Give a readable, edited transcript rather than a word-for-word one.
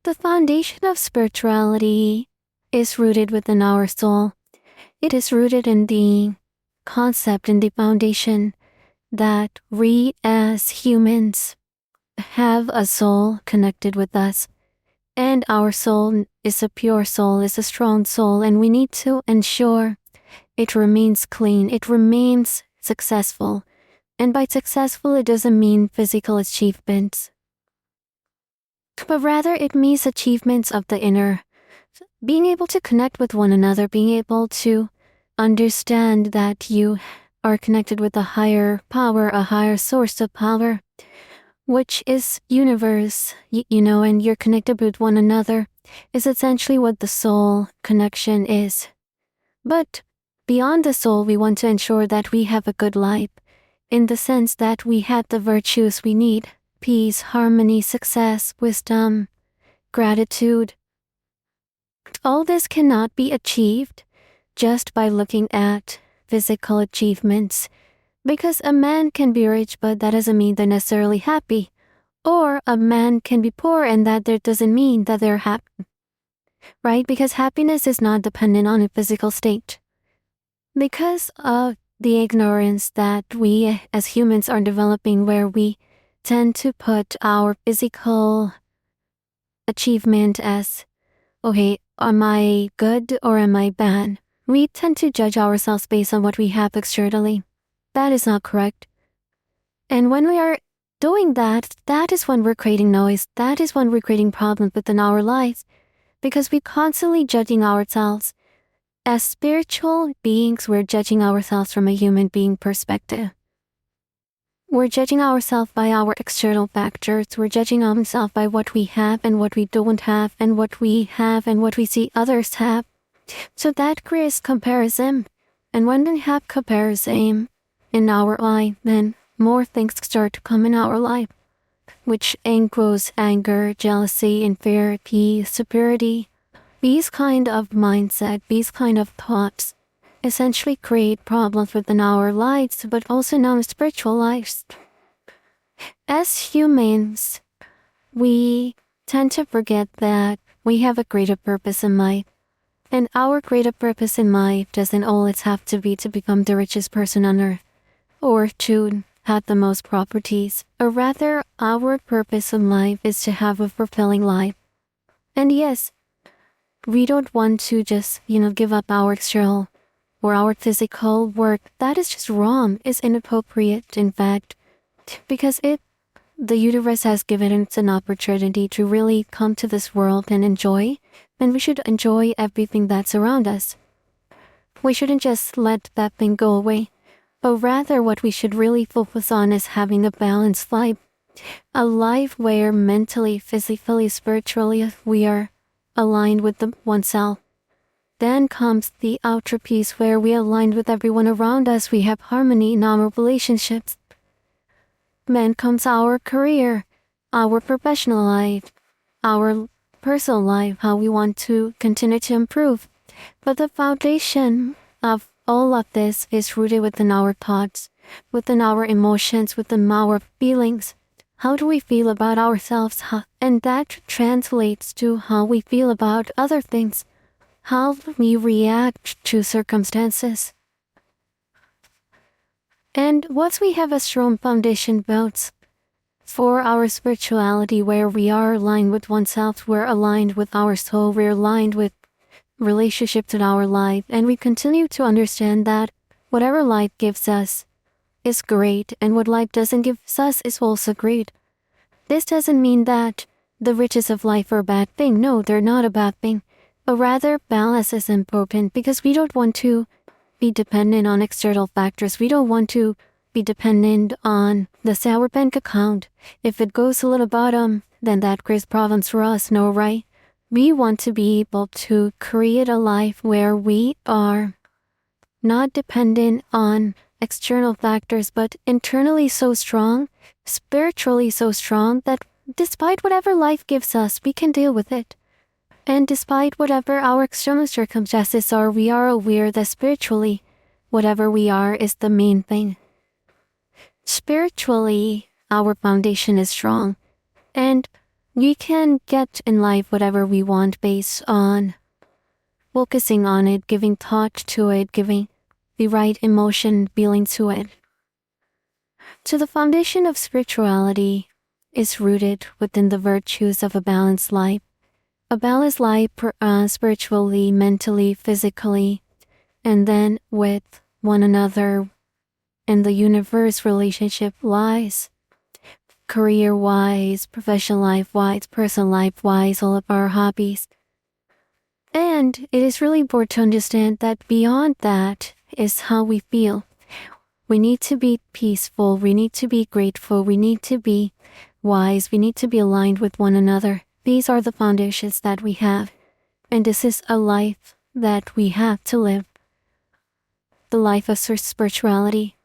The foundation of spirituality is rooted within our soul. It is rooted in the concept, in the foundation that we as humans have a soul connected with us. And our soul is a pure soul, is a strong soul, and we need to ensure it remains clean, it remains successful. And by successful, it doesn't mean physical achievements, but rather it means achievements of the inner. Being able to connect with one another, being able to understand that you are connected with a higher power, a higher source of power, which is universe, and you're connected with one another, is essentially what the soul connection is. But beyond the soul, we want to ensure that we have a good life, in the sense that we have the virtues we need: peace, harmony, success, wisdom, gratitude. All this cannot be achieved just by looking at physical achievements, because a man can be rich, but that doesn't mean they're necessarily happy. Or a man can be poor, and that doesn't mean that they're happy. Right? Because happiness is not dependent on a physical state. Because of the ignorance that we as humans are developing, where we tend to put our physical achievement as, okay, am I good or am I bad? We tend to judge ourselves based on what we have externally. That is not correct. And when we are doing that, that is when we're creating noise. That is when we're creating problems within our lives, because we're constantly judging ourselves. As spiritual beings, we're judging ourselves from a human being perspective. We're judging ourselves by our external factors. We're judging ourselves by what we have and what we don't have, and what we have and what we see others have. So that creates comparison. And when we have comparison in our life, then more things start to come in our life, which includes anger, jealousy, inferiority, superiority. These kind of mindset, these kind of thoughts essentially create problems within our lives, but also in our spiritual lives. As humans, we tend to forget that we have a greater purpose in life. And our greater purpose in life doesn't always have to be to become the richest person on earth, or to have the most properties, or rather, our purpose in life is to have a fulfilling life. And yes, we don't want to just, give up our external or our physical work. That is just wrong, is inappropriate, in fact, because the universe has given us an opportunity to really come to this world and enjoy, and we should enjoy everything that's around us. We shouldn't just let that thing go away, but rather what we should really focus on is having a balanced life. A life where mentally, physically, spiritually, we are aligned with oneself. Then comes the outer peace, where we align with everyone around us. We have harmony in our relationships. Then comes our career, our professional life, our personal life, how we want to continue to improve. But the foundation of all of this is rooted within our thoughts, within our emotions, within our feelings. How do we feel about ourselves? And that translates to how we feel about other things, how we react to circumstances. And once we have a strong foundation built for our spirituality, where we are aligned with oneself, we're aligned with our soul, we're aligned with relationships in our life, and we continue to understand that whatever life gives us is great, and what life doesn't give us is also great. This doesn't mean that the riches of life are a bad thing. No, they're not a bad thing. But rather, balance is important, because we don't want to be dependent on external factors. We don't want to be dependent on our bank account. If it goes a little bottom, then that creates problems for us. No, right? We want to be able to create a life where we are not dependent on external factors, but internally so strong, spiritually so strong, that despite whatever life gives us, we can deal with it. And despite whatever our external circumstances are, we are aware that spiritually, whatever we are is the main thing. Spiritually, our foundation is strong. And We can get in life whatever we want based on focusing on it, giving thought to it, giving the right emotion feeling to it. So the foundation of spirituality is rooted within the virtues of a balanced life. A balanced life spiritually, mentally, physically, and then with one another and the universe relationship lies. Career-wise, professional life-wise, personal life-wise, all of our hobbies. And it is really important to understand that beyond that is how we feel. We need to be peaceful, we need to be grateful, we need to be wise, we need to be aligned with one another. These are the foundations that we have. And this is a life that we have to live. The life of spirituality.